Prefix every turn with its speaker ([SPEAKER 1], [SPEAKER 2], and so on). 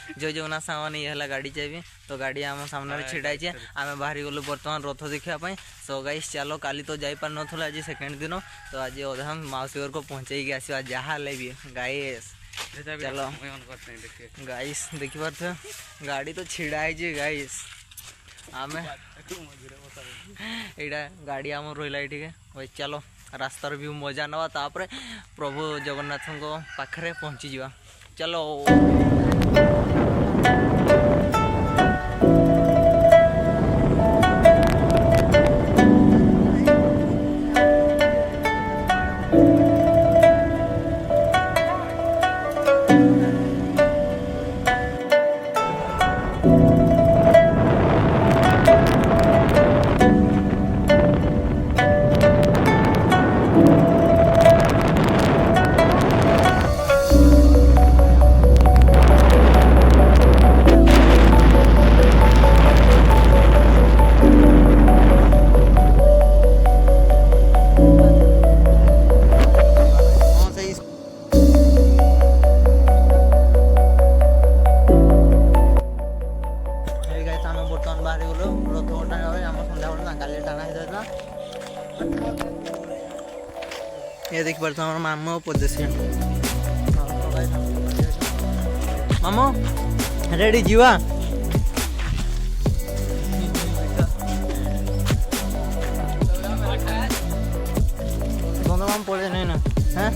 [SPEAKER 1] जय जगन्नाथ सामान ये है गाड़ी चाहिए तो गाड़ी आम सामने छिड़ाई आम बाहरी गलु बर्तमान रथ देखापी। सो गाइस चलो काली तो जापार ना आज सेकेंड दिन तो आज अधे हम मौसी घर को पहुँचे आसवा जहाँ भी गाइस। चलो गाइस देखी पार्थ गाड़ी तो छिड़ाई गाइस आम यहाँ गाड़ी आम रहा ये चलो रास्तार भी मजा नवा तापर प्रभु जगन्नाथ पाखे पहुँची जा चलो। बर्तमान बाहरी गलु रथ टाणा आम सन्ध्या काली टाणा ये देखी पार्थ आम मामू पदेशी मामू रेडी जीवा माम पड़े नहीं ना हाँ